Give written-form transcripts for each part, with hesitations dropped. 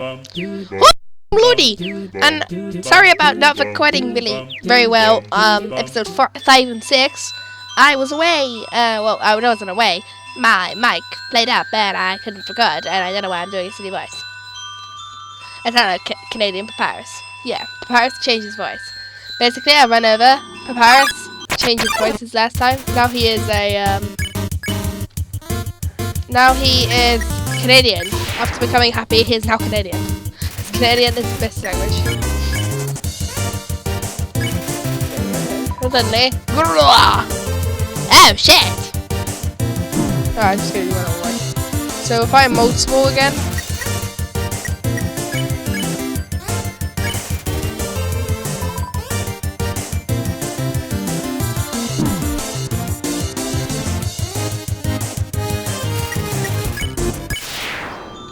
Oh, bloody! And sorry about not recording really very well. Episode 5 and 6. I was away. Well, I wasn't away. My mic played up and I couldn't record, and I don't know why I'm doing a silly voice. I sound like Canadian Papyrus. Yeah, Papyrus changed his voice. Basically, I ran over Papyrus, changed his voice his last time. Now he is Canadian. After becoming happy, he is now Canadian. Because Canadian is the best language. Suddenly, oh shit! Alright, just gonna do another one. So if I mode small again.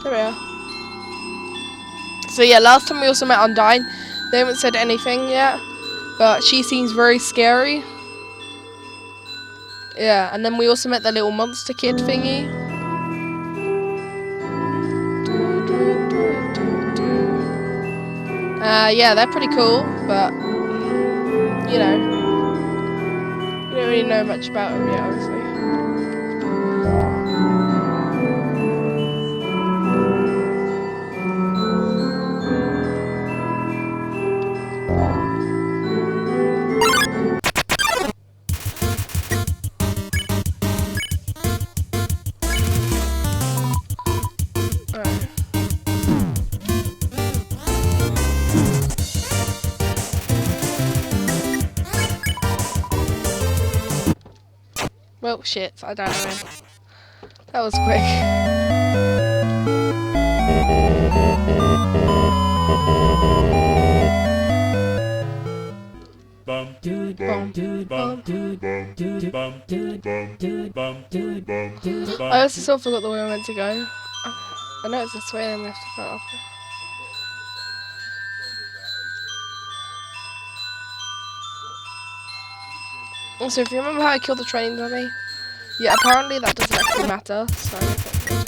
There we are. So yeah, last time we also met Undyne. They haven't said anything yet, but she seems very scary. Yeah, and then we also met the little monster kid thingy. Yeah, they're pretty cool, but you know, we don't really know much about them yet, obviously. Well, shit, I died again. That was quick. I also still forgot the way I meant to go. I know it's this way and I'm going to have to go up. Also, if you remember how I killed the training dummy, yeah, apparently that doesn't actually matter, so that's good.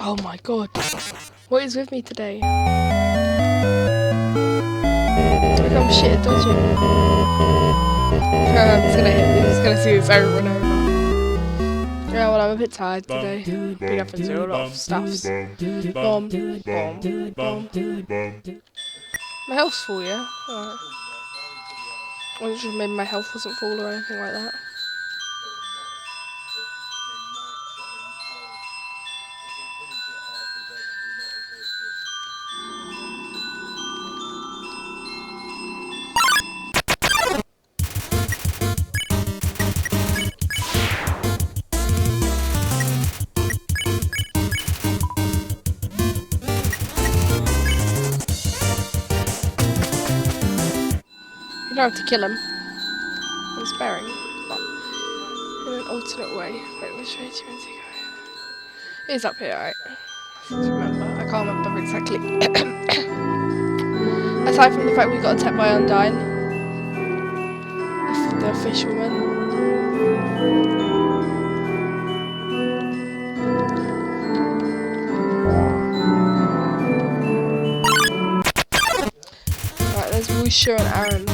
Oh my god, what is with me today? Look, I'm shit at dodging. I'm just gonna hit, I'm just gonna see this over and over. Yeah, well, I'm a bit tired today. Been up and do a lot of stuffs. Bomb, bomb, bomb. My health's full, yeah? Alright. I wasn't sure maybe my health wasn't full or anything like that. You don't have to kill him. I'm sparing. Oh. In an alternate way. Wait, which way do you want to go? It's up here, right? I remember. I can't remember exactly. Aside from the fact we got attacked by Undyne, the fish woman. Right, there's Wusha and Aaron.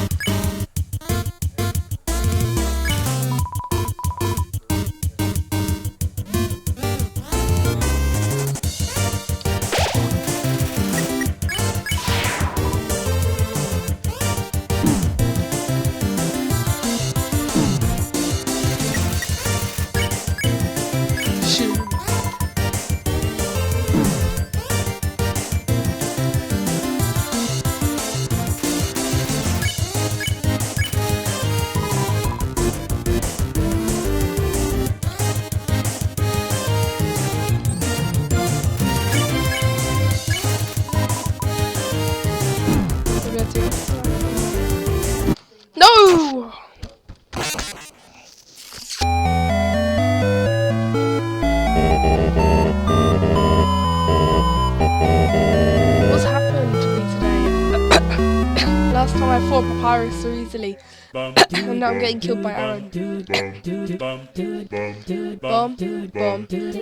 more papyrus so easily. And now I'm getting killed by Aaron. Boom, boom,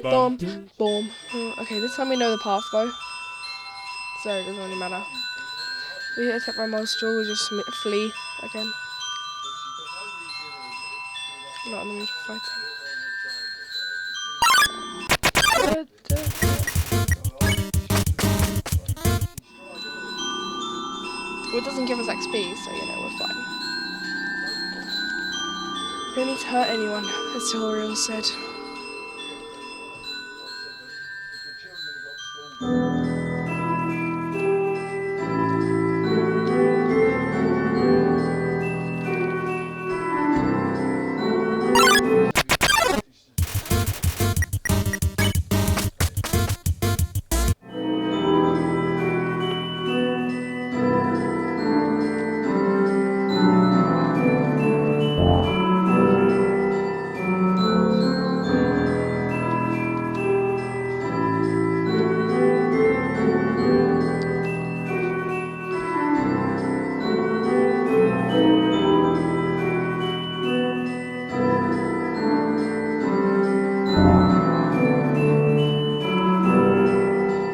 boom, boom. Okay, this time we know the path though. So it doesn't really matter. We get attacked by monster, we'll just flee again. Not in the mood for fighting. Well, it doesn't give us XP, so you know, we're fine. We don't need to hurt anyone, as Toriel said.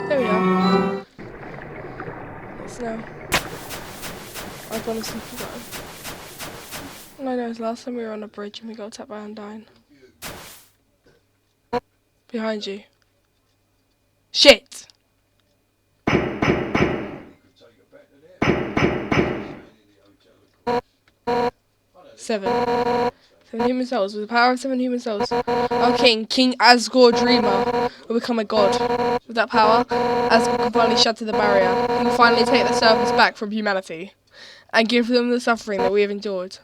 There we are. It's now. I've honestly forgotten. All I know is last time we were on a bridge and we got attacked by Undyne. Behind you. Shit! 7 human souls. With the power of 7 human souls, our king, King Asgore Dreamer, will become a god. With that power, Asgore can finally shatter the barrier. He will finally take the surface back from humanity and give them the suffering that we have endured.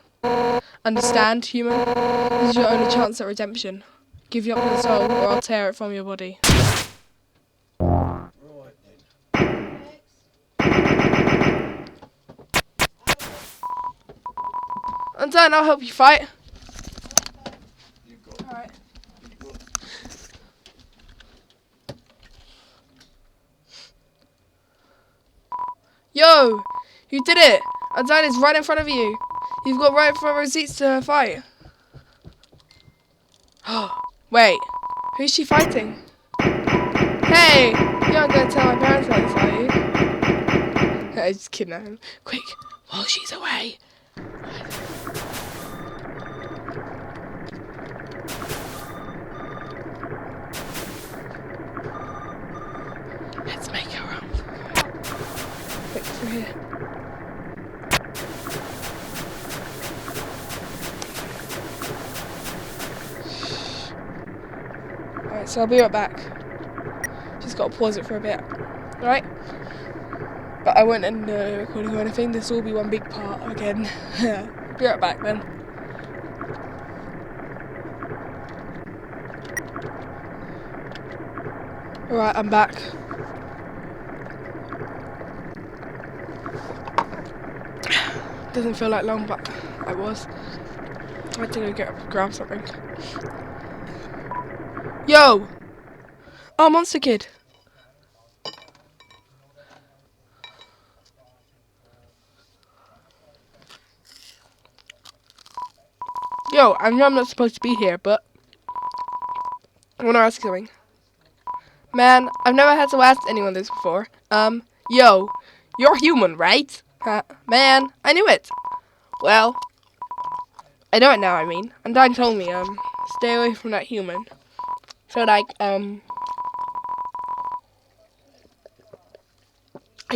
Understand, human? This is your only chance at redemption. Give you up your soul, or I'll tear it from your body. Undyne, I'll help you fight. Alright. Yo! You did it! Undyne is right in front of you. You've got right front row seats to fight. Wait, who's she fighting? Hey! You aren't going to tell my parents about this, are you? I just kidnap him. Quick, while she's away. Let's make her run. Quick, through here. Alright, so I'll be right back. Just gotta pause it for a bit. Alright? But I won't end the recording or anything. This will be one big part again. Be right back then. Alright, I'm back. Doesn't feel like long, but I was. I had to go grab something. Yo! Oh, Monster Kid! Yo, I know I'm not supposed to be here, but I want to ask you something. Man, I've never had to ask anyone this before. Yo, you're human, right? Man, I knew it. Well, I know it now, I mean. Undyne told me, stay away from that human. So, like, I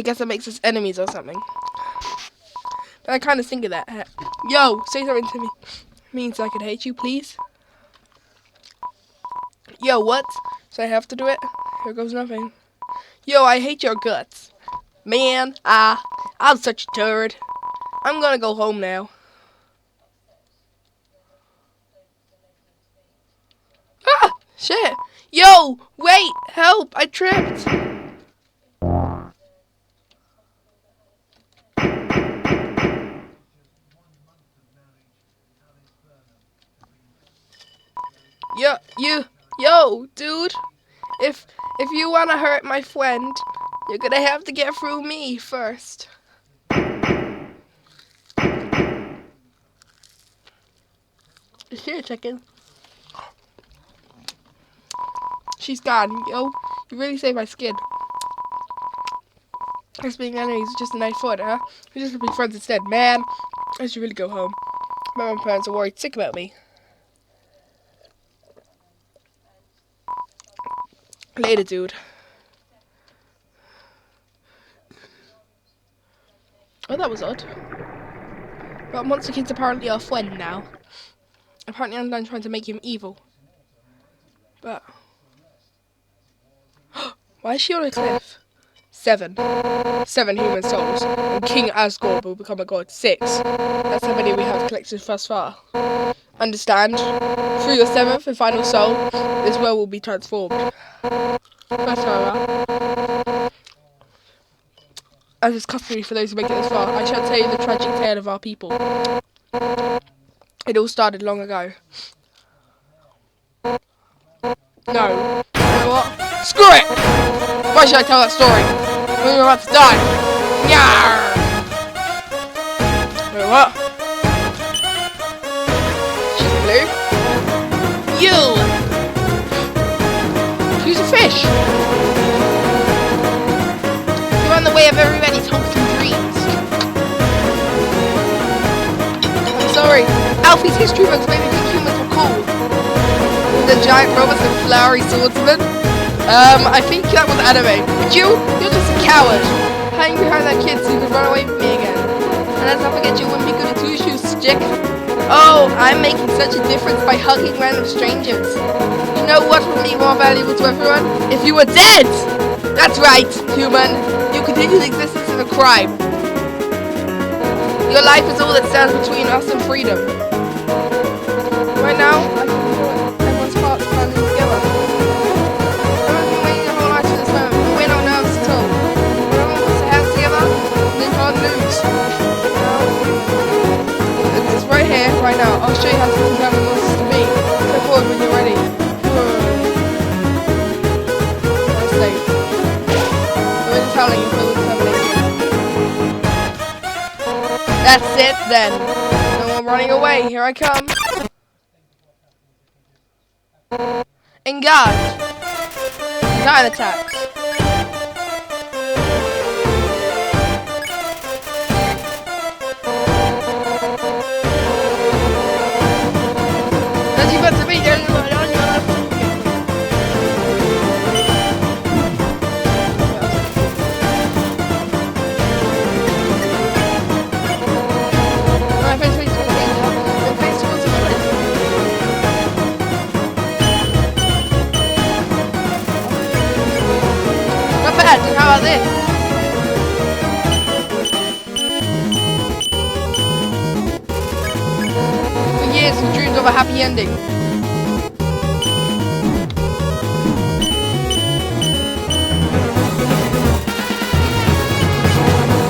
guess that makes us enemies or something. But I kind of think of that. Yo, say something to me. Means I could hate you, please. Yo, what? So I have to do it? Here goes nothing. Yo, I hate your guts. Man, I'm such a turd. I'm gonna go home now. Ah! Shit! Yo! Wait! Help! I tripped! Yo, dude! If you wanna hurt my friend, you're gonna have to get through me first. Is she a chicken? She's gone, yo. You really saved my skin. Us being enemies is just a nice thought, huh? We just be friends instead. Man, I should really go home. My mom and parents are worried sick about me. Later, dude. Oh, that was odd. But Monster Kid's apparently our friend now. Apparently I'm trying to make him evil. But... why is she on a cliff? 7 human souls. And King Asgore will become a god. 6. That's how many we have collected thus far. Understand? Through your 7th and final soul, this world will be transformed. That's however, as is customary for those who make it this far, I shall tell you the tragic tale of our people. It all started long ago. No. You know what? Screw it! Why should I tell that story? When we're about to die. Yarr! You know what? She's blue. You! Who's a fish? You're on the way of everybody's hopes and dreams. I'm sorry. Alfie's history books made me think humans were cool. The giant robots and flowery swordsmen. I think that was anime. But you're just a coward. Hiding behind that kid so you could run away from me again. And let's not forget you wouldn't be good at two-shoes, stick. Oh, I'm making such a difference by hugging random strangers. You know what would be more valuable to everyone? If you were dead! That's right, human. You continue the existence of a crime. Your life is all that stands between us and freedom. Right now, I can feel everyone's hearts pounding together. Everyone's been waiting their whole lives for this moment. We win our nerves at all. When everyone puts their hands together, they can't lose. It's right here, right now. I'll show you how to determine what this is to be. Step forward when you're ready. That's safe. We're just howling until the determination. That's it then. No more running away. Here I come. Engage. 9 attacks. As you got to be there, on your left. My face towards the village. Not bad, how about this? For years we dreamed of a happy ending.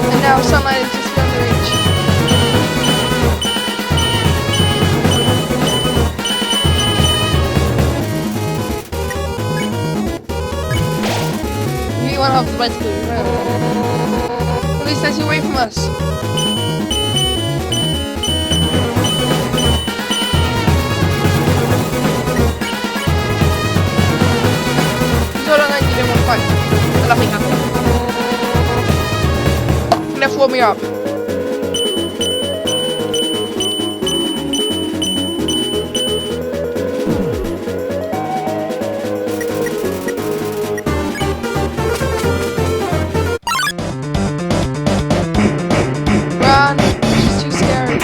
And now sunlight is just beyond the reach. You want to have the bicycle, you know. At least that's away from us. So long as you didn't want to fight. And nothing happened. Left warm me up. Run, she's too scary.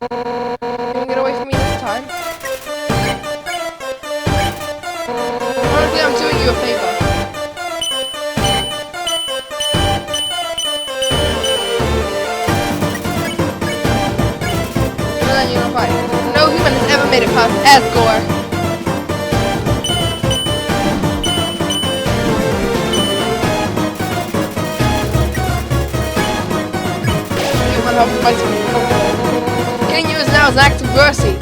You can get away from me this time. Honestly, I'm doing you a favor. And then you're gonna fight. No human has ever made it past Asgore. Human help the bicycle. Killing you is now an act of mercy.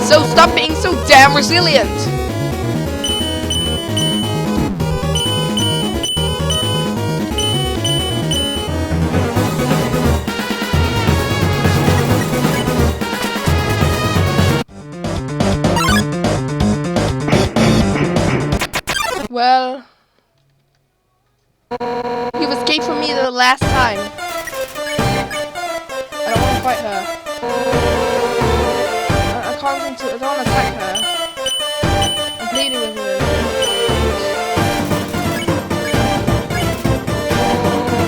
So stop being so damn resilient. Well, you've escaped from me the last time. I don't want to fight her. I can't seem to. I don't want to attack her. I'm pleading with her.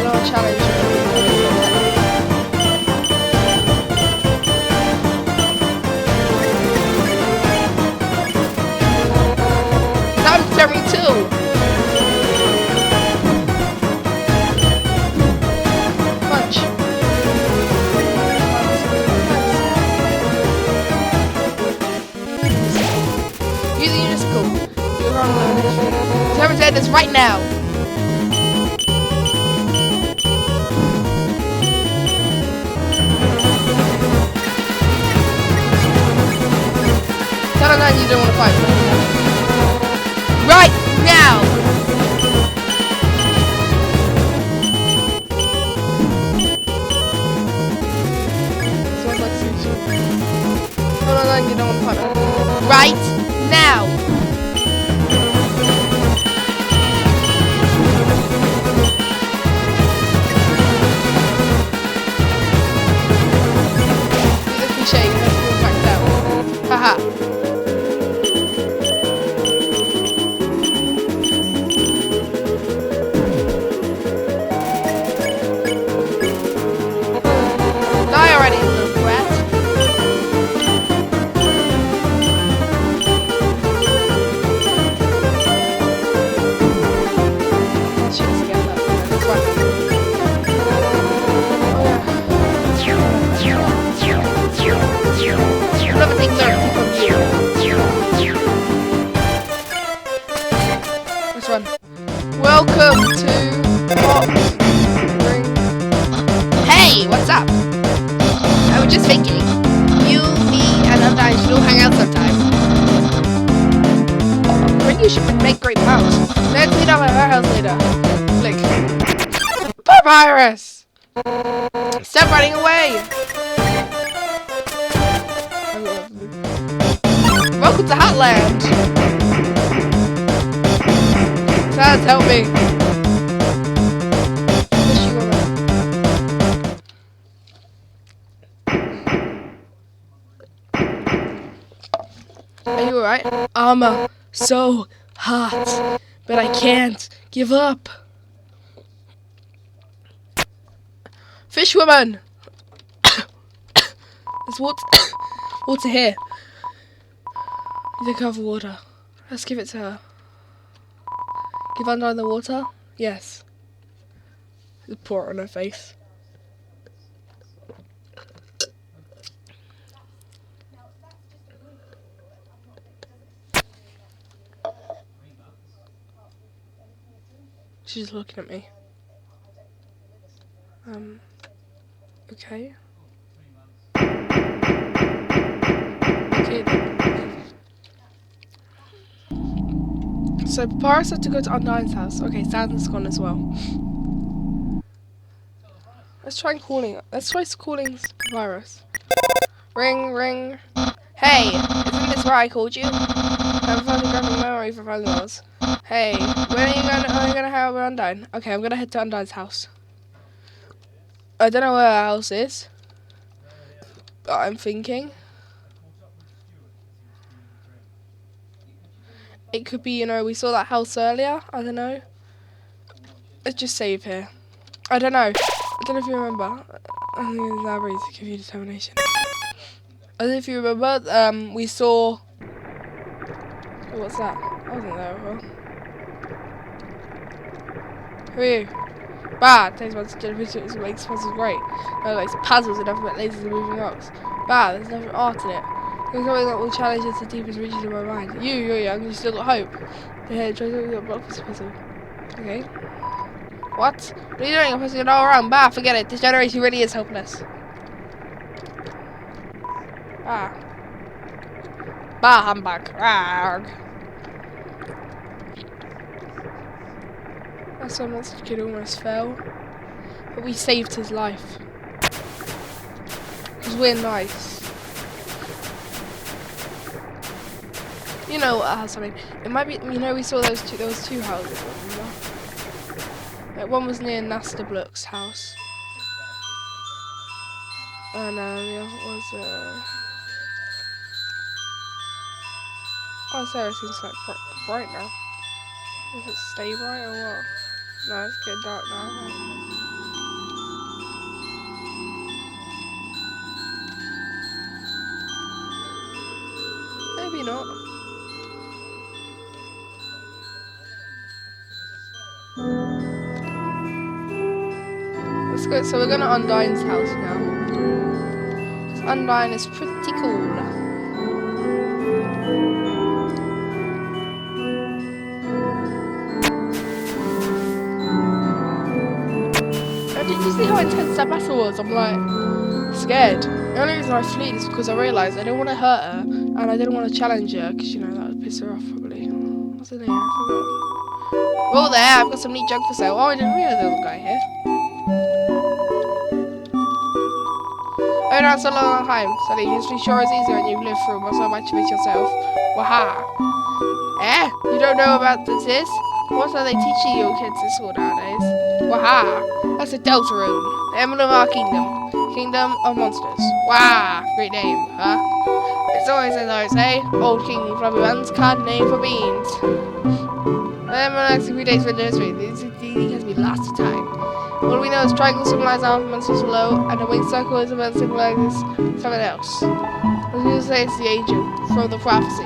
No challenge. I'm serving too. Punch. Use the unicycle. You're wrong. Whoever's end this right now. Tell her you don't want to fight. Right now! No, you don't want to fight. Right now! Do the cliche, let's go back down. Haha. Welcome to what? Hey, what's up? I was just thinking, you, me, and Undertale should all hang out sometime. When you should make great pals. Let's meet up at our house later. Click. Papyrus! Stop running away! Welcome to Hotland! Sans, help me! Are you alright? I'm so hot, but I can't give up. Fish woman! There's water here. You take her for water. Let's give it to her. Give Undertale the water? Yes. Just pour it on her face. She's looking at me. Okay. Okay then. So Papyrus had to go to Undertale's house. Okay, Sans gone as well. Let's try calling. Let's try calling Papyrus. Ring, ring. Hey, isn't this where I called you? I'm photographic memory for Puzzles. Hey, when are you gonna have Undertale? Okay, I'm gonna head to Undertale's house. I don't know where our house is, but I'm thinking it could be, you know, we saw that house earlier. I don't know. Let's just save here. I don't know. I don't know if you remember. I think it's library to give you determination. I don't know if you remember. We saw. Oh, what's that? I wasn't there before. Who are you? Bah, takes one to generations and makes puzzles great. No, like puzzles and nothing but lasers and moving rocks. Bah, there's nothing art in it. There's something that will challenge us to the deepest reaches of my mind. You're young, you still got hope. Here, try something that blocks this puzzle. Okay. What? What are you doing? I'm puzzling it all around. Bah, forget it. This generation really is hopeless. Ah. Bah, humbug. Arrgh. That monster kid almost fell, but we saved his life because we're nice. You know what house I mean? It might be. You know, we saw those two. There was two houses. Remember? Like, one was near Nasta Blook's house, and the other was. Oh, Sarah seems like bright now. Does it stay bright or what? No, it's getting dark now. Maybe not. Let's go. So we're going to Undyne's house now. Undyne is pretty cool. Did you see how intense that battle was? I'm like scared. The only reason I fled is because I realised I don't want to hurt her and I didn't want to challenge her because you know that would piss her off probably. What's in here? I forgot. Oh, there! I've got some neat junk for sale. Oh, I didn't realise there was a guy here. Oh, no, it's a long time. Sonny, history sure is easier when you've lived through so much of it yourself. Waha! Eh? You don't know about this? What are they teaching you kids in school nowadays? Waha! That's a Delta Rune. The emblem of our kingdom. Kingdom of monsters. Wow! Great name, huh? It's always as I say, old King Fluffy Buns can't name for beans. Then my next few days for nursery. These has been lots of time. All we know is triangle symbolizes arm monsters below, and a winged circle is about symbolizes something else. As you say, it's the angel from the prophecy.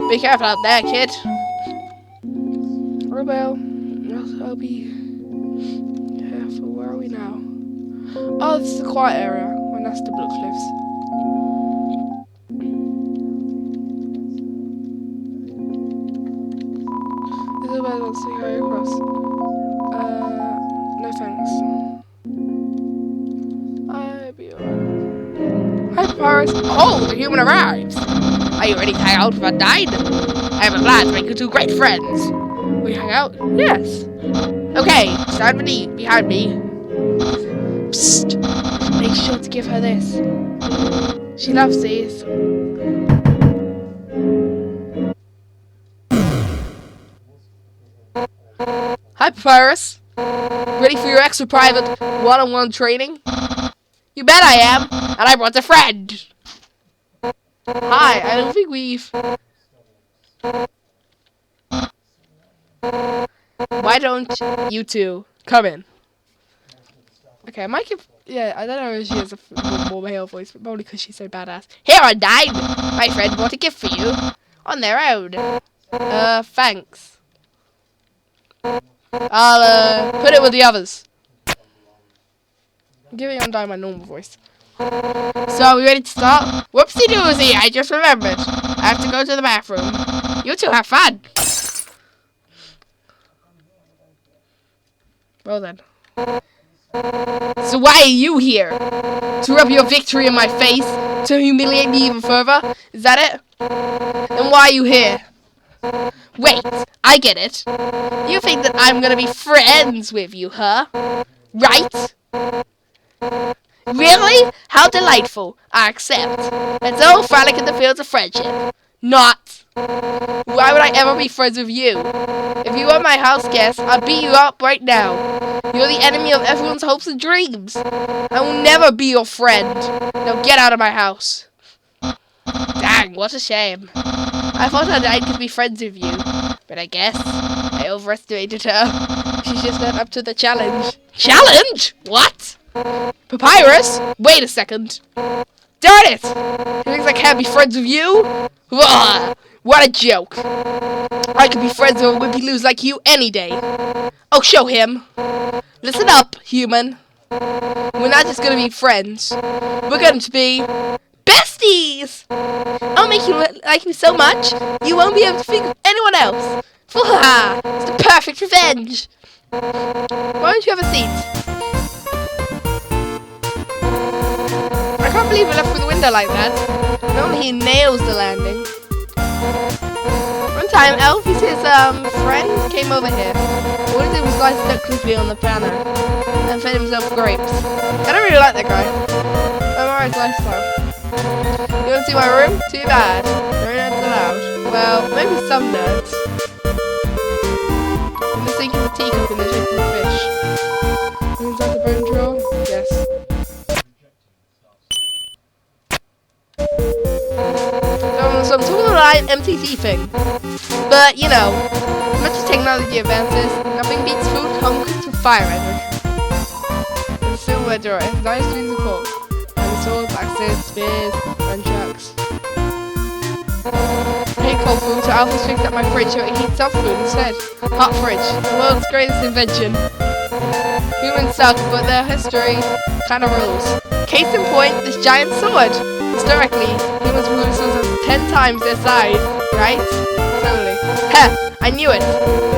Be careful out there, kid. Rebel. I'll be careful. Where are we now? Oh, this is a quiet area where Nasta Blook lives. This is where I want to hurry across. No thanks. I'll be alright. Hi, Papyrus. Oh, the human arrives. Are you ready to hang out with Undyne? I am glad to make you two great friends. We hang out? Yes. Okay, stand behind me. Psst. Make sure to give her this. She loves these. Hi, Papyrus. Ready for your extra private one-on-one training? You bet I am, and I brought a friend. Hi, I don't think we've... Why don't you two come in? Okay, I might give... Yeah, I don't know if she has a more male voice, but probably because she's so badass. Here, Undyne! My friend brought a gift for you. On their own. Thanks. I'll, put it with the others. I'm giving Undyne my normal voice. So, are we ready to start? Whoopsie-doozy, I just remembered. I have to go to the bathroom. You two have fun. Well then. So why are you here? To rub your victory in my face? To humiliate me even further? Is that it? Then why are you here? Wait, I get it. You think that I'm gonna be friends with you, huh? Right? Really? How delightful. I accept. It's all frolic in the fields of friendship. Not. Why would I ever be friends with you? If you were my house guest, I'd beat you up right now. You're the enemy of everyone's hopes and dreams. I will never be your friend. Now get out of my house. Dang, what a shame. I thought I could be friends with you, but I guess I overestimated her. She's just not up to the challenge. Challenge? What? Papyrus? Wait a second. Darn it! He thinks I can't be friends with you? Ugh, what a joke. I could be friends with a wimpy-loos like you any day. Oh, show him. Listen up, human. We're not just gonna be friends. We're going to be besties! I'll make you like me so much, you won't be able to think of anyone else. Fwaha! It's the perfect revenge. Why don't you have a seat? I can't believe we left through the window like that. Normally he nails the landing. Run to time, Elfie's his friend came over here. All he did was lie stuck creepily on the piano and fed himself grapes. I don't really like that guy. I'm alright lifestyle. You want to see my room? Too bad. No nerds allowed. Well, maybe some nerds. In the sink is a teacup in the shape of a fish. Inside the bone drawer? Yes. So I'm talking about an MTC thing. But, you know, much as technology advances, nothing beats food home cooked with fire hydrant. The silverware drawer has nice strings of cork. And swords, axes, spears, nunchucks. I hate cold food, so Alpha's fixed up my fridge so it heats up food instead. Hot fridge, the world's greatest invention. Humans suck, but their history kinda rules. Case in point, this giant sword. Historically, humans were swords of 10 times their size, right? Totally. Heh, I knew it.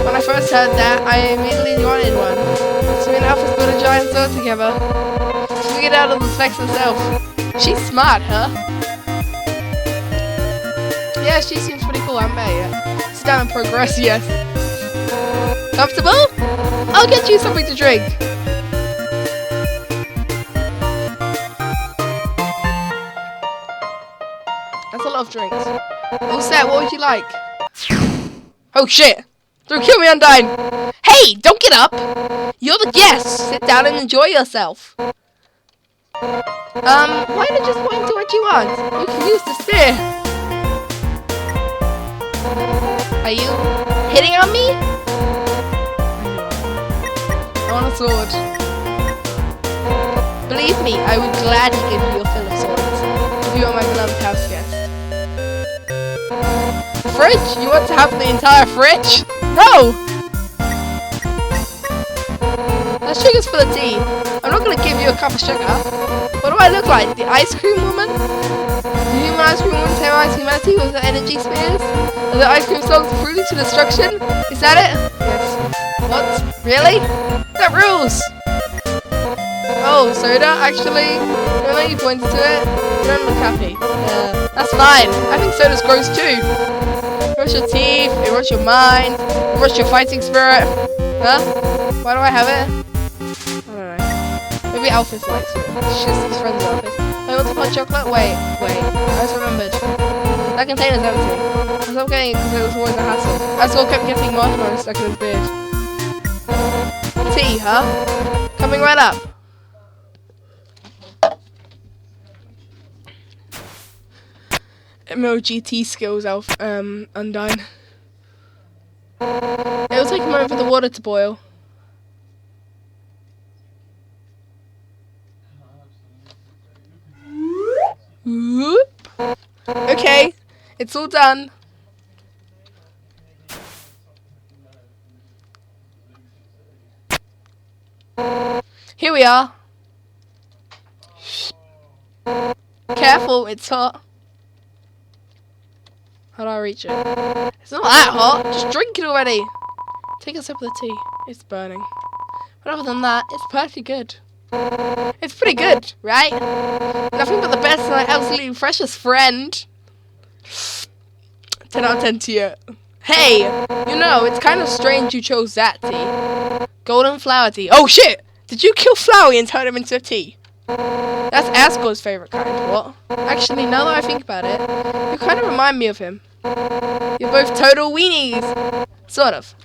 When I first heard that, I immediately wanted one. So me and Alpha's built a giant sword together. She figured out all the specs herself. She's smart, huh? Yeah, she seems pretty cool, I haven't met her yet. Sit down and progress, yes. Comfortable? I'll get you something to drink. That's a lot of drinks. All set, what would you like? Oh shit! Don't kill me, Undyne! Hey, don't get up! You're the guest! Sit down and enjoy yourself. Why not just point to what you want? You can use the spear. Are you hitting on me? I want a sword. Believe me, I would gladly give you a fill of swords. If you are my beloved house guest. Fridge? You want to have the entire fridge? No! That sugar's for the tea. I'm not going to give you a cup of sugar. What do I look like? The ice cream woman? Do human ice cream women terrorize humanity with their energy spears? Are the ice cream songs fruity to destruction? Is that it? Yes. What? Really? That rules! Oh, soda? Actually, even though you pointed to it, you don't look happy. Yeah, that's fine. I think soda's gross too. It rots your teeth, it rots your mind, it rots your fighting spirit. Huh? Why do I have it? I don't know. Maybe Alphys likes it. It's just his friend's Alphys. I want to hot chocolate? Wait. I just remembered. That container's empty. I stopped getting it because it was always a hassle. I still kept getting marshmallows stuck in his beard. Tea, huh? Coming right up. MOGT skills, Undyne. It will take a moment for the water to boil. Whoop. Okay, it's all done. Here we are. Careful, it's hot. How do I reach it? It's not that hot. Just drink it already. Take a sip of the tea. It's burning. But other than that, it's perfectly good. It's pretty good, right? Nothing but the best and my absolutely precious friend. 10 out of 10 to you. Hey, you know, it's kind of strange you chose that tea. Golden flower tea. Oh shit! Did you kill Flowey and turn him into a tea? That's Asgore's favourite kind, what? Actually, now that I think about it, you kind of remind me of him. You're both total weenies. Sort of.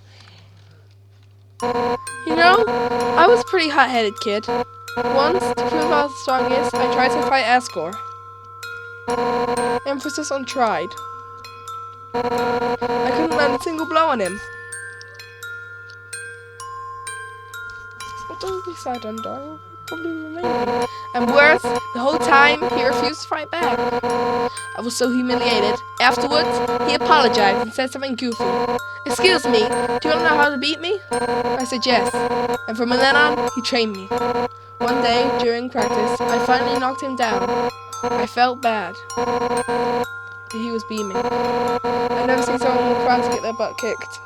You know, I was a pretty hot-headed kid. Once, to prove I was the strongest, I tried to fight Asgore. Emphasis on tried. I couldn't land a single blow on him. Well, don't be sad, Undyne. Probably remain. And worse, the whole time, he refused to fight back. I was so humiliated. Afterwards, he apologized and said something goofy. Excuse me, do you want to know how to beat me? I said yes. And from then on, he trained me. One day, during practice, I finally knocked him down. I felt bad. He was beaming. I've never seen someone more proud to get their butt kicked.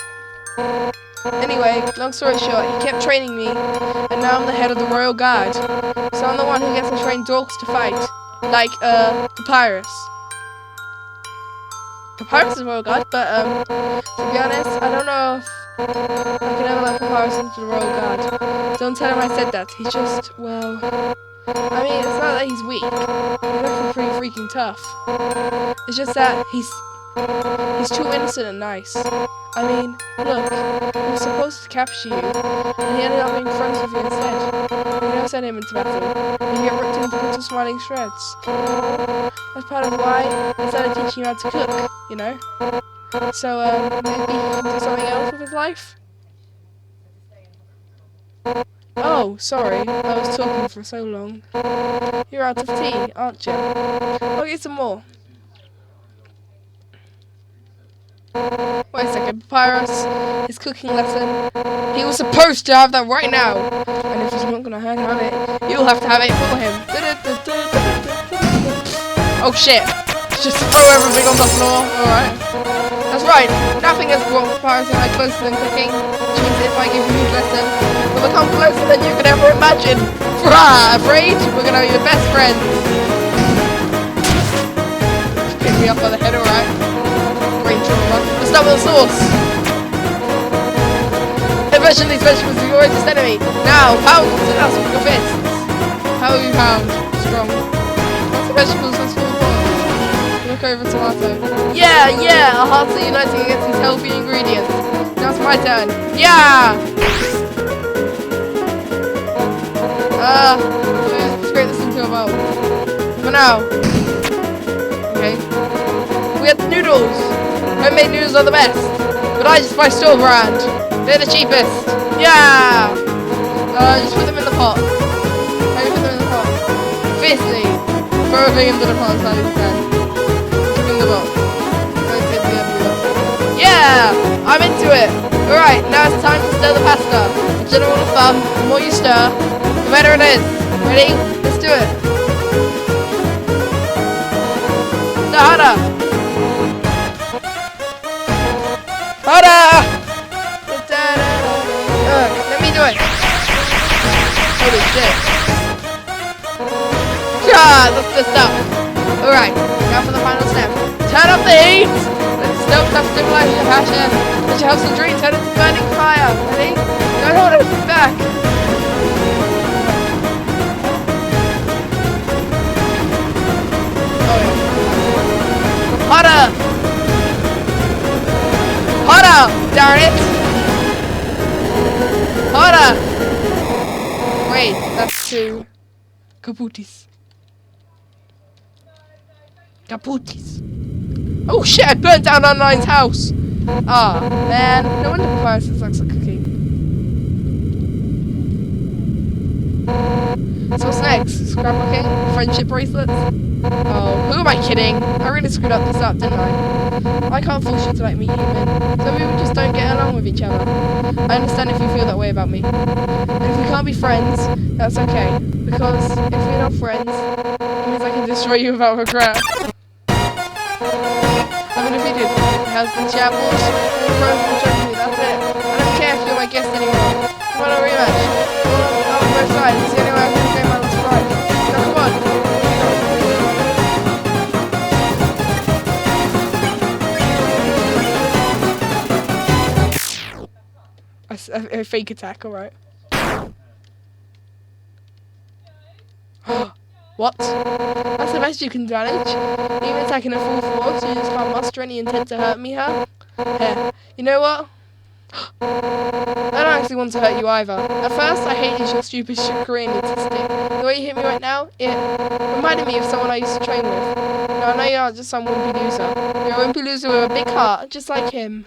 Anyway, long story short, he kept training me, and now I'm the head of the Royal Guard. So I'm the one who gets to train dorks to fight. Like, Papyrus. Papyrus is a royal god, but to be honest, I don't know if I can ever let Papyrus into the royal god. Don't tell him I said that. He's just, well, I mean, it's not that he's weak. He's actually pretty freaking tough. It's just that he's too innocent and nice. I mean, look, he was supposed to capture you, and he ended up being friends with you instead. You never sent him into battle, and you get ripped into little smiling shreds. That's part of why I started teaching you how to cook, you know? So, maybe he can do something else with his life? Oh, sorry, I was talking for so long. You're out of tea, aren't you? I'll get some more. Wait a second, Papyrus, his cooking lesson. He was supposed to have that right now. And if he's not gonna have it, you'll have to have it for him. Oh shit. Just throw everything on the floor. Alright. That's right. Nothing has brought Papyrus and I closer than cooking. Which means if I give you his lesson, we'll become closer than you could ever imagine. Afraid? We're gonna be the best friends. Just pick me up by the head, alright? Let's start with the sauce. Eventually, these vegetables are your greatest enemy. Now, pound to us with your fists. How you pound? Strong. Once the vegetables are full of oil, look over tomato. Yeah, our hearts are uniting against these healthy ingredients. Now it's my turn. Yeah! Let's scrape this into a bowl. For now. Okay. We had the noodles. Homemade noodles are the best, but I just buy store brand. They're the cheapest. Yeah! Just put them in the pot. How do you put them in the pot? Fiercely. Throw everything into the pot as hard as you can. Put in the box. Yeah! I'm into it. Alright, now it's time to stir the pasta. A general rule of thumb, the more you stir, the better it is. Ready? Let's do it. Stir harder. Harder! Let me do it. Holy shit. That's the stuff. Alright, now for the final step. Turn up the heat! Let the stove stuff stimulate your passion. Let your hopes and dreams turn into burning fire. Ready? Don't hold anything back. Oh yeah. Harder! Harder! Darn it! Harder! Wait, that's two. Caputis. Oh shit, I burnt down Online's house! Ah, man. No wonder Papyrus sucks at cooking. So what's next? Scrapbooking? Friendship bracelets? Oh, who am I kidding? I really screwed up this up, didn't I? I can't force you to like me human. Some people just don't get along with each other. I understand if you feel that way about me. And if we can't be friends, that's okay. Because if we're not friends, it means I can destroy you without regret. I mean, if you did, how's the chapels? Friends will join you, that's it. I don't care if you're my guest anymore. Come on, a rematch. Go on both sides. It's the only way I can gain my last prize. Now, come on. A fake attack, alright. What? That's the best you can manage? Even attacking a full force, you just can't muster any intent to hurt me, huh? Heh. You know what? I don't actually want to hurt you either. At first, I hated your stupid Korean statistic. The way you hit me right now, it reminded me of someone I used to train with. No, I know you're not just some wimpy loser. You're a wimpy loser with a big heart, just like him.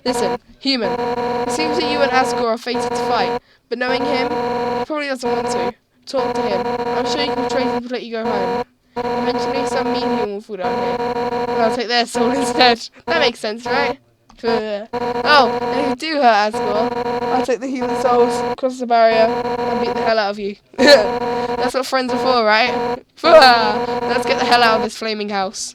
Listen, human. It seems that you and Asgore are fated to fight, but knowing him, he probably doesn't want to. Talk to him. I'm sure you can trade him to let you go home. Eventually, some mean human will fall down here. And I'll take their soul instead. That makes sense, right? Oh, and if you do hurt Asgore, I'll take the human souls, cross the barrier, and beat the hell out of you. That's what friends are for, right? Let's get the hell out of this flaming house.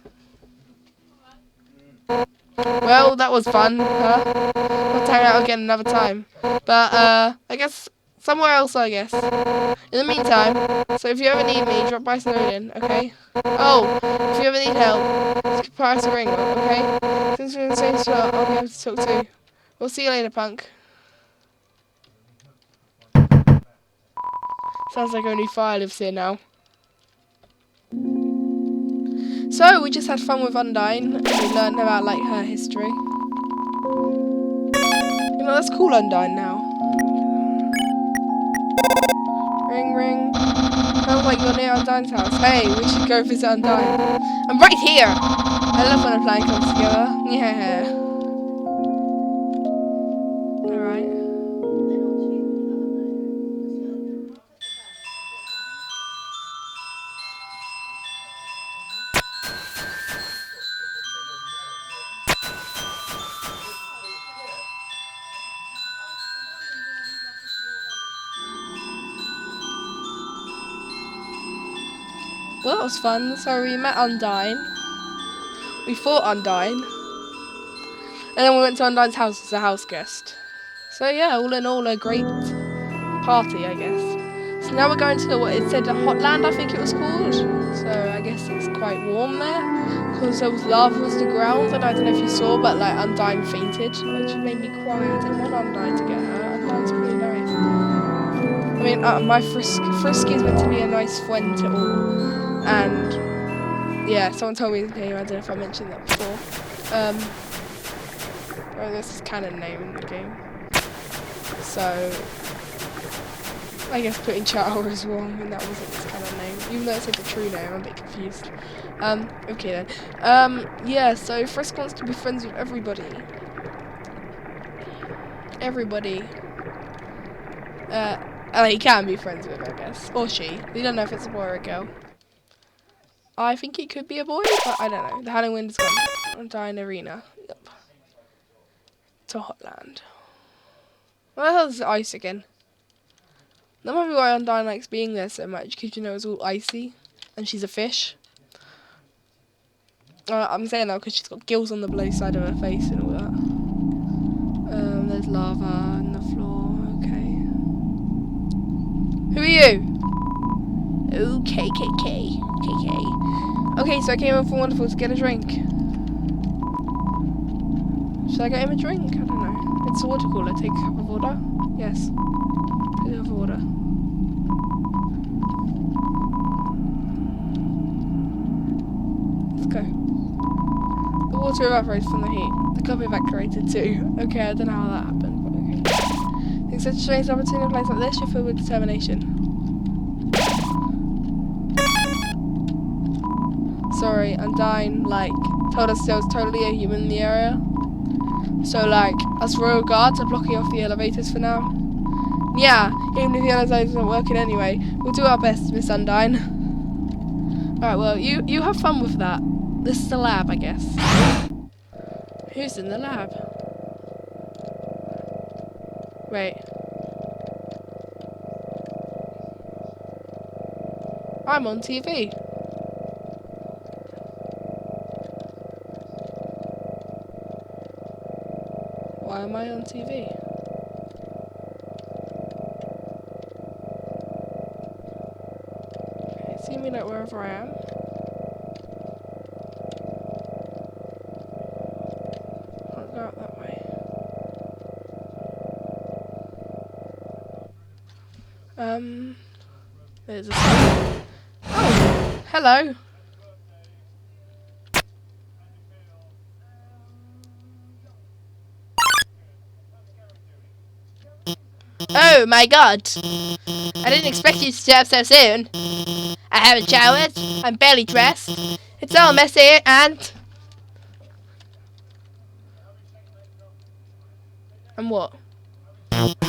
Well, that was fun, huh? We'll hang out again another time. But, I guess Somewhere else, I guess. In the meantime, so if you ever need me, drop by Snowden, okay? Oh, if you ever need help, just press a ring, okay? Since we're in the same spot, I'll be able to talk too. We'll see you later, punk. Sounds like only Fire lives here now. So, we just had fun with Undyne. We learned about, like, her history. You know, let's call Undyne now. Ring, ring. Sounds like you're near Undyne's house. Hey, we should go visit Undyne. I'm right here! I love when a plan comes together. Yeah. Alright. Well, that was fun. So we met Undyne. We fought Undyne. And then we went to Undyne's house as a house guest. So yeah, all in all, a great party, I guess. So now we're going to what it said, a hotland, I think it was called. So I guess it's quite warm there. Because there was lava on the ground, and I don't know if you saw, but like Undyne fainted, which made me cry. I didn't want Undyne to get hurt. Undyne's pretty nice. I mean, my Frisky is meant to be a nice friend to all. And yeah, someone told me his name, I don't know if I mentioned that before. Well, this is canon name in the game. So I guess putting Chao is wrong and that wasn't his canon name. Even though it said the true name, I'm a bit confused. Okay then. Yeah, so Frisk wants to be friends with everybody. Everybody. He can be friends with, I guess. Or she. We don't know if it's a boy or a girl. I think it could be a boy, but I don't know. The Howling Wind is gone. Undyne Arena. Yep. To Hotland. What the hell is ice again? That might be why Undyne likes being there so much, because you know it's all icy. And she's a fish. I'm saying that because she's got gills on the bloody side of her face and all that. There's lava on the floor. Okay. Who are you? Oh, KKK. KK. Okay, so I came over for Wonderful to get a drink. Should I get him a drink? I don't know. It's a water cooler. Take a cup of water. Yes. Take a cup of water. Let's go. The water evaporates from the heat. The cup evaporated too. Okay, I don't know how that happened, but okay. Think such a strange opportunity in a place like this, you're filled with determination. Sorry, Undyne, like, told us there was totally a human in the area. So, like, us royal guards are blocking off the elevators for now. Yeah, even if the elevators aren't working anyway, we'll do our best, Miss Undyne. Alright, well, you have fun with that. This is the lab, I guess. Who's in the lab? Wait. I'm on TV. Why am I on TV? Okay, see me like wherever I am. Can't go out that way. There's a sign. Oh, hello. Oh my god. I didn't expect you to turn up so soon. I haven't showered. I'm barely dressed. It's all messy and... And what? Hiya!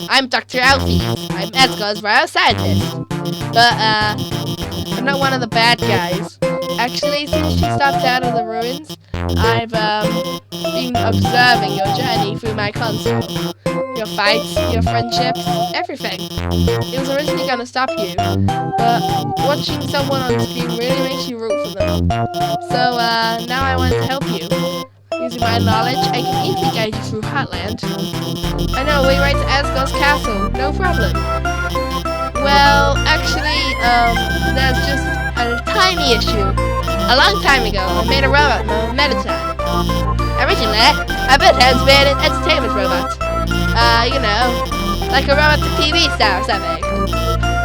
I'm Dr. Alfie. I'm Edgar's royal scientist. But, I'm not one of the bad guys. Actually, since you stopped out of the ruins, I've, been observing your journey through my console. Your fights, your friendships, everything. It was originally gonna stop you, but watching someone on screen really makes you root for them. So, now I want to help you. Using my knowledge, I can easily guide you through Heartland. I know a way right to Asgard's castle. No problem. Well, actually, there's just a tiny issue. A long time ago, I made a robot named Mettaton. Originally, I built it to be an entertainment robot. You know, like a robotic TV star or something.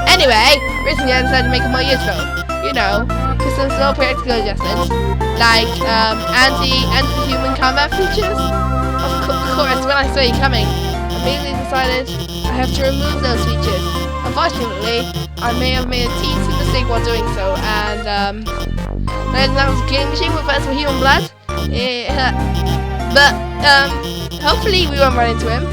Anyway, recently I decided to make it more useful. You know, with some small practical adjustments, like anti-human combat features. Of course, when I saw you coming, I immediately decided I have to remove those features. Unfortunately, I may have made a teensy mistake while doing so, and that was a killing machine with some human blood. But hopefully we won't run into him.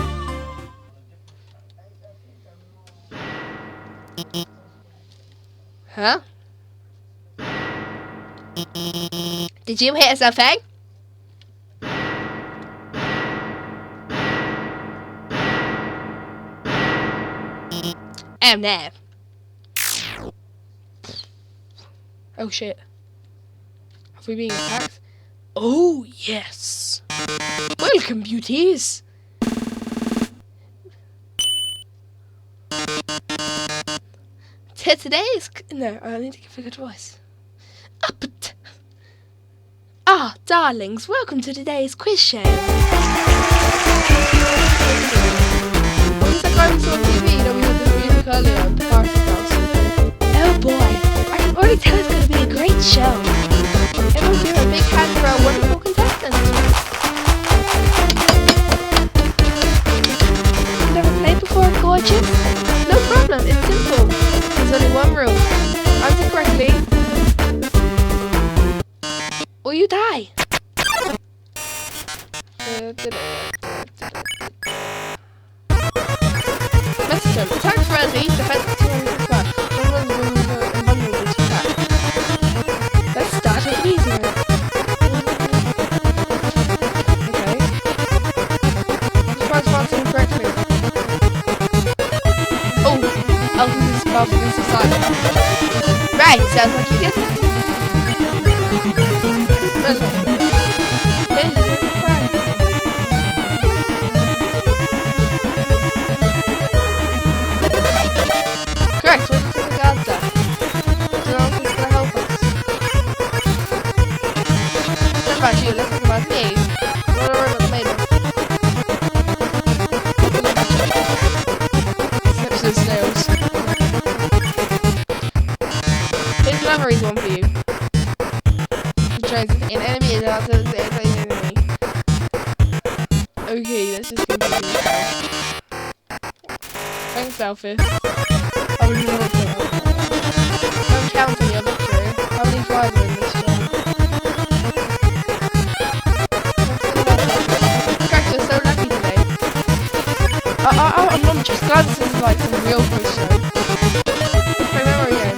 Huh? Did you hear something? Oh no. Oh shit. Have we been attacked? Oh yes. Welcome, beauties. Today's no, I need to give a good voice. Darlings, welcome to today's quiz show. What is that guy we saw on TV that we had this music earlier on the party house? Oh boy, I can already tell it's going to be a great show. Everyone give a big hand for our wonderful contestants. Never played before, gorgeous? No problem, it's simple. There's only one rule. Answer correctly, or you die. Mettaton, attack frenzy, defense 200 Let's start with an easy one. Okay. Try responding correctly. Oh, I'll do this above this aside. Right, sounds like you get it. Correct, what's the answer? The answer's gonna help us. What about you? Let's talk about me. What are robots made of? Except for snails. Here's another easy one for you. An enemy is out of the enemy. Okay, let's just continue. Thanks, Selfish. I'm counting your victory. How many flies are in this show? Correct, you're so lucky today. I'm just glad this is like some real quiz show. Remember again.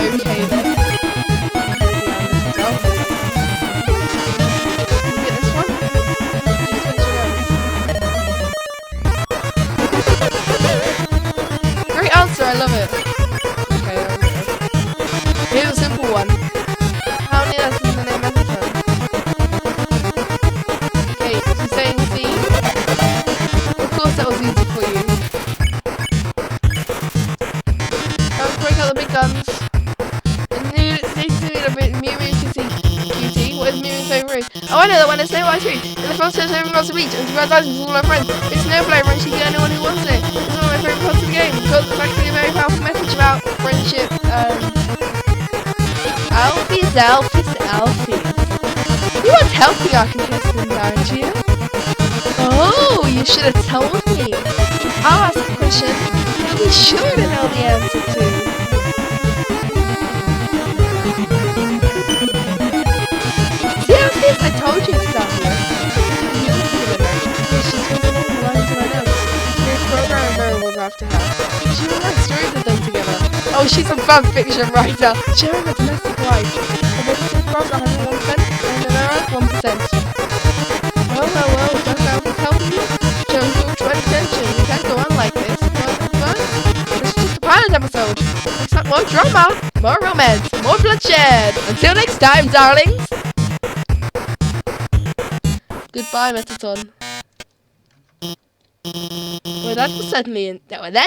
Okay then. Get this one? Great answer, I love it. Okay, here's a simple one. How many letters in the name Mettaton? Okay, she's saying C. Of course that was easy for you. Let's break out the big guns. Oh, I know that one is Snow White Tree. And the first time everyone wants to reach, and congratulations to all my friends. It's Snowflake, and she's the only one who wants it. It's one of my favourite parts of the game, because it's actually a very powerful message about friendship. Alfies. You want to help me, our contestants, aren't you? Oh, you should have told me. I'll ask a question you'll be sure to know the answer to. I told you to stop here. She's supposed to know the lines of my notes. There's programming variables after her. She will write stories with them together. Oh, she's a fan fiction writer. Sharing a domestic life. The registered cross 101% and an error 1%. Well, does Alfie help you? Shows your true attention. You can't go on like this. It's just a pilot episode. Next time, more drama, more romance, more bloodshed. Until next time, darlings. Goodbye, Mettaton. Well, that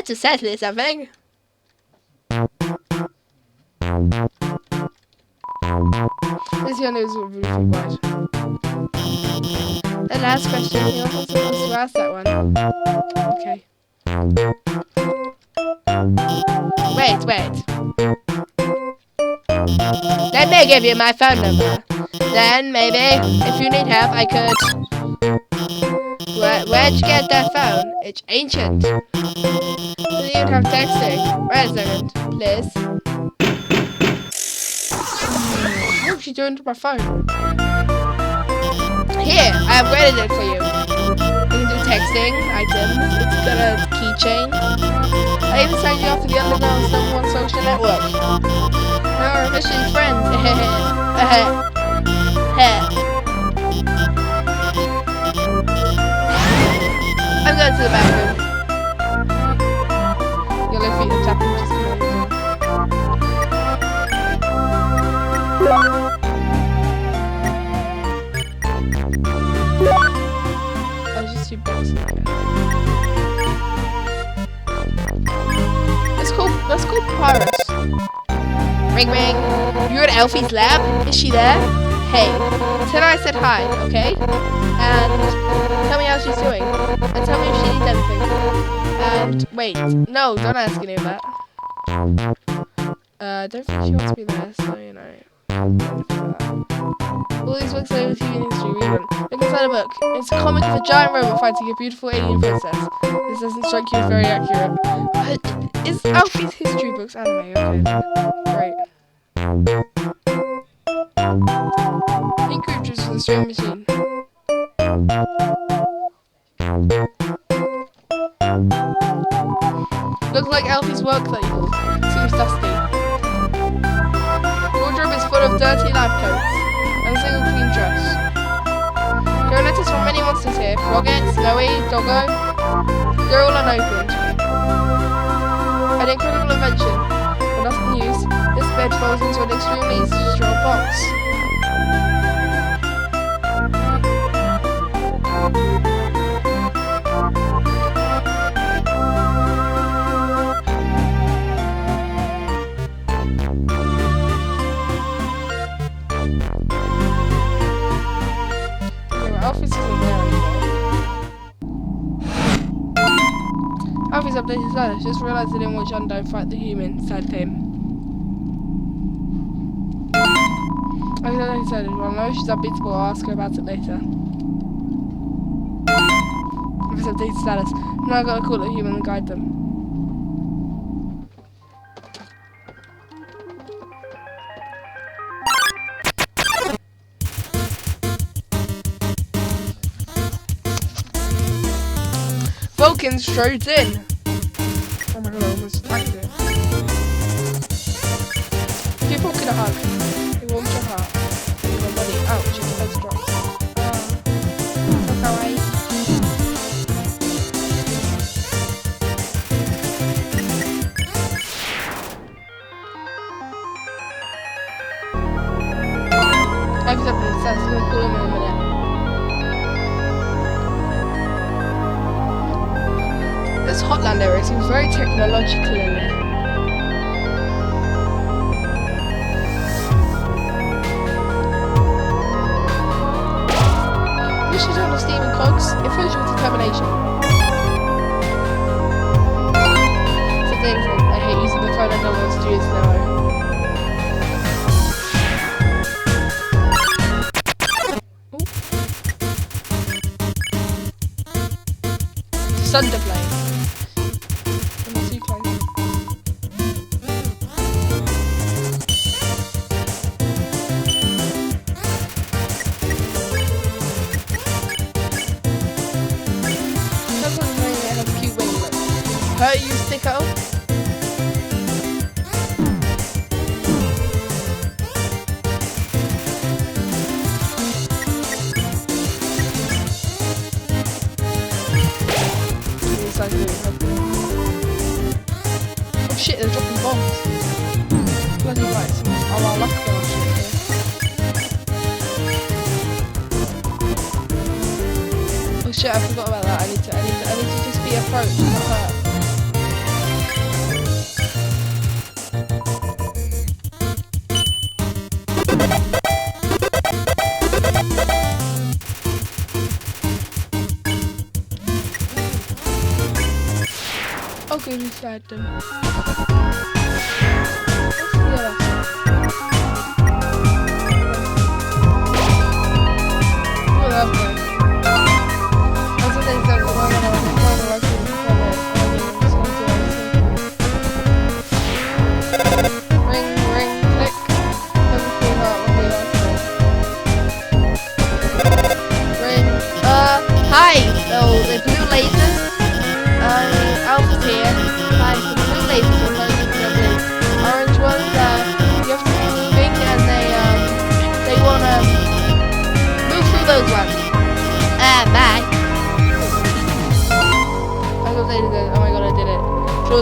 was certainly something. This young is really right. The last question. You're not supposed to ask that one. Okay. Wait. Let me give you my phone number. Then maybe, if you need help, I could. Where'd you get that phone? It's ancient. Do you even have texting? Wait a second, please. What is she doing to my phone? Here, I upgraded it for you. You can do texting, items, it's got a keychain. I even signed you off to the Undertale #1 social network. Now we're officially friends. I'm going to the bathroom. Yellow feet are tapping just behind me. I was just too boxy. Let's call Pyrus. Ring ring. You're at Elfie's lab? Is she there? Hey. Tell her I said hi, okay? And tell me how she's doing. And tell me if she needs anything. And wait. No, don't ask any of that. I don't think she wants to be there, so you know. All these books are TV history, read one. Look inside a book. It's a comic of a giant robot fighting a beautiful alien princess. This doesn't strike you as very accurate. Is Alfie's history books anime? Okay. Great. Ink creatures for the stream machine. Looks like Alfie's work table. Seems dusty. Wardrobe is full of dirty lab coats and a single clean dress. There are letters from many monsters here. Frogget, Snowy, Doggo. They're all unopened. An incredible invention. But not in use. This bed falls into an extremely straw box. Alfie's isn't there anymore. Alfie's updated status. Just realised they didn't watch Undertale fight the human. Sad thing. I said, well, no, she's unbeatable. I'll ask her about it later. Alfie's updated status. Now I've got to call the human and guide them. Vulcan strode in. Oh my god, I almost attacked it. Give Vulcan a hug. He warms your heart. Your body. Ouch, it's so strong. So kawaii. I've said this, I'm going to call him in a minute. This Hotland area seems very technological in there. We should handle steam and cogs. It fills you with determination. So things like, I hate using the phone, I don't want to do this now. Sunderblade. Hurt you, sicko? shit, I forgot about that. I need to just be approached, not hurt. Okay, we start them.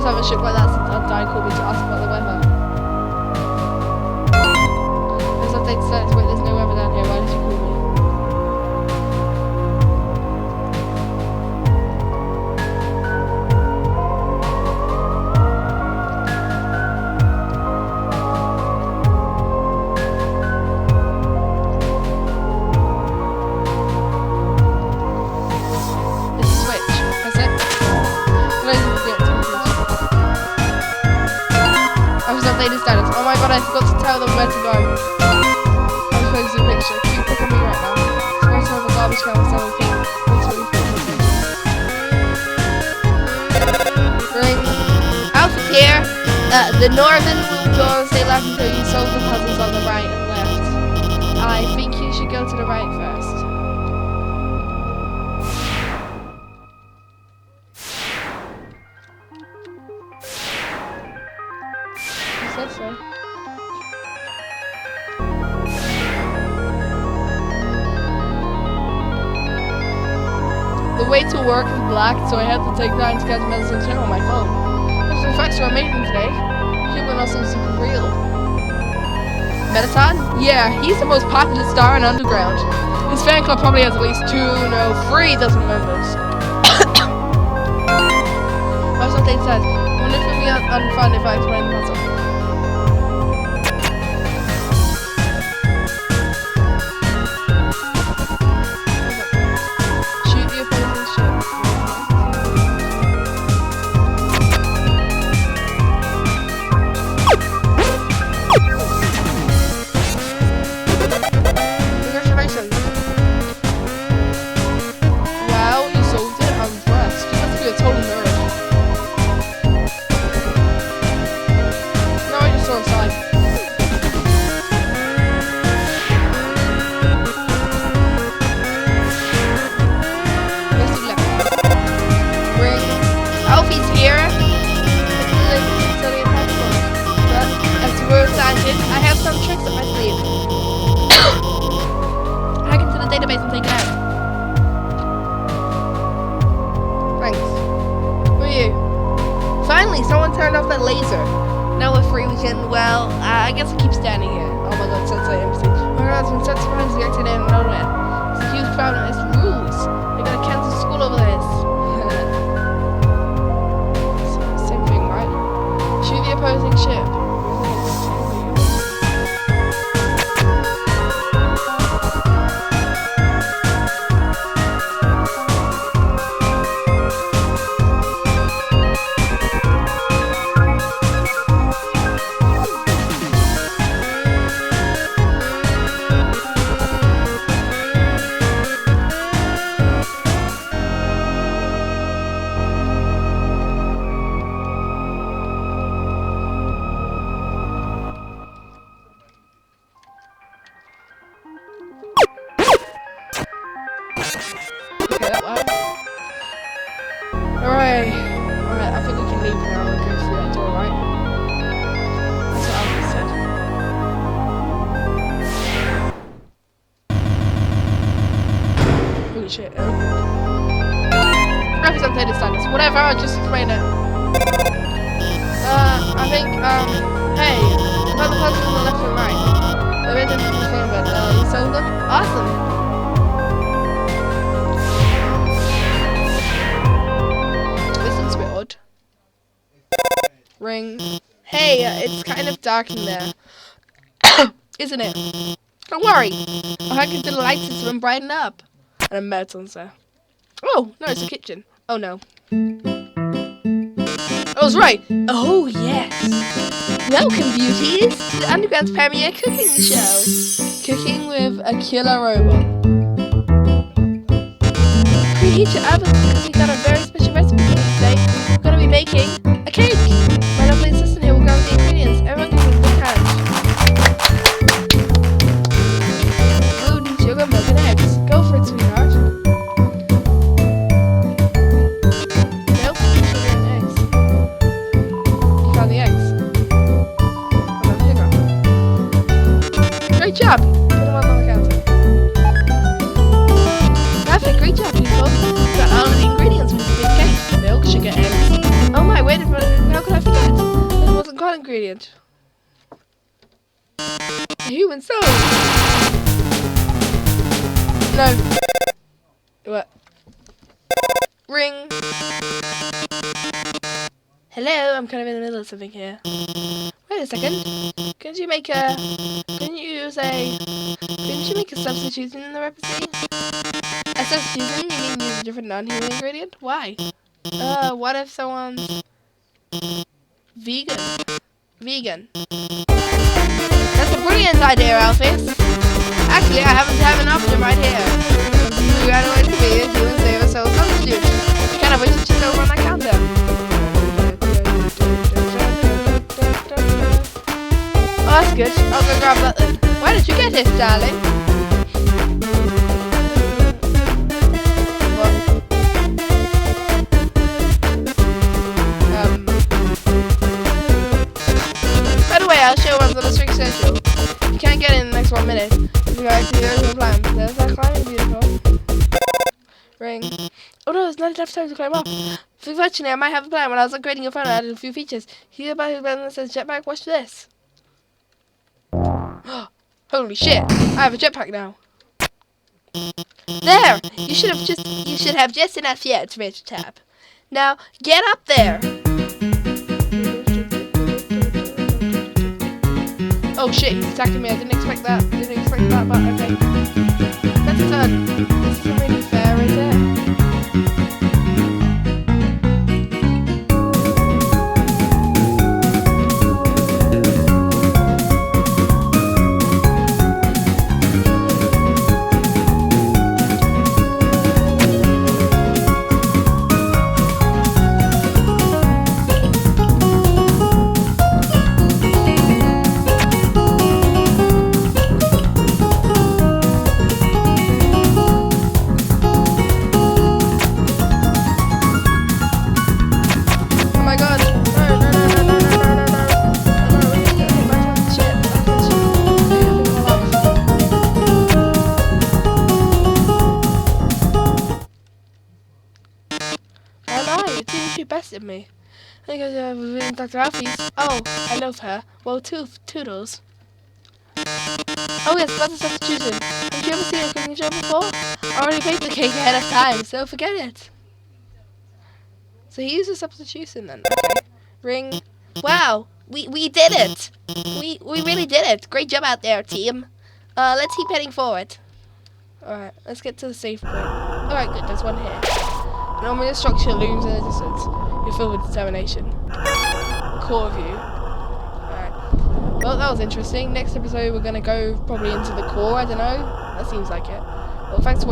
Have a ship like that since Undyne called me to ask about the weather. There's update says, wait, there's no weather down here, why did you call me? It's a switch, that's it. Updated status. Oh my god, I forgot to tell them where to go. I'm posting a picture. Keep looking at me right now. Supposed to have a garbage can with 7 feet. Ring. Alpha's here. The northern will go and stay left until you solve the puzzles on the right and left. I think you should go to the right first. So. The way to work is blocked, so I had to take time to get the message on my phone. Those effects are amazing today. Human also super real. Mettaton? Yeah, he's the most popular star in Underground. His fan club probably has at least 3 dozen members. Or something says, wonder if it would be unfun if I explain the puzzle. I have some tricks up my sleeve. Hack into the database and take it out. Thanks. Who are you? Finally, someone turned off that laser. Now we're free, we can, well, I guess I keep standing here. Oh my god, so empty. Oh my god, it's been such fun to get to the end of nowhere. It's a huge problem, it's rules. They're gonna cancel school over this. Same thing, right? Shoot the opposing ship. Alright, I think we can leave now and go through that door, right? That's what Albert said. Holy shit, representative status. Whatever, I'll just explain it. I think, hey, about the puzzles on the left and right. They're in the phone, but, you solved them? Awesome! it's kind of dark in there. Isn't it? Don't worry. I'll hack into the light system and brighten up. And a Mettaton's there. Oh, no, it's a kitchen. Oh, no. I was right. Oh, yes. Welcome, beauties, to the Underground's premiere cooking show. Cooking with a killer robot. Preheat your oven because we've got a very special recipe for you today. We're going to be making a cake. My lovely assistant here will grab the ingredients. Everyone can use their hands. Gluten, sugar, milk, and eggs. Go for it, sweetheart. Milk, sugar, and eggs. You found the eggs. And then sugar. Great job. Put them on the counter. Perfect. Great job, people. We've got all of the ingredients for this big cake. Milk, sugar, eggs. Oh my, wait a minute. How could I forget? This wasn't one ingredient. A human soul. No. What? Ring. Hello, I'm kind of in the middle of something here. Wait a second. Couldn't you make a substitution in the recipe? A substitution? You mean use a different non-human ingredient? Why? What if someone's vegan? Vegan. That's a brilliant idea, Alphys. Actually, I happen to have an option right here. You ran away to be a human saver soul substitute. You kind of wish it's just over on that counter. Oh, that's good. I'll go grab that then. Why did you get it, darling? What? By the way, I'll show ones on the strict schedule. You can't get it in the next 1 minute. If you guys see the original plan. There's that climbing, beautiful. Ring. Oh no, there's not enough time to climb up. Fortunately, I might have a plan. When I was upgrading your phone, I added a few features. Hear about his button that says jetpack? Watch this. Holy shit! I have a jetpack now. There! You should have just enough fuel to reach the top. Now, get up there! Oh shit, he's attacking me. I didn't expect that. But okay. That's done. This isn't really fair, is it? Bested me. I think I was Dr. Alphys. Oh, I love her. Well, toodles. Oh yes, that's a substitution. Have you ever seen a cooking show before? I already baked the cake ahead of time, so forget it. So he used a substitution then. Okay. Ring. Wow, we did it. We really did it. Great job out there, team. Let's keep heading forward. Alright, let's get to the safe point. Alright, good, there's one here. Normally the structure looms in the distance. You're filled with determination. Core view. Alright. Well, that was interesting. Next episode we're gonna go probably into the core, I don't know. That seems like it. Well, thanks for watching.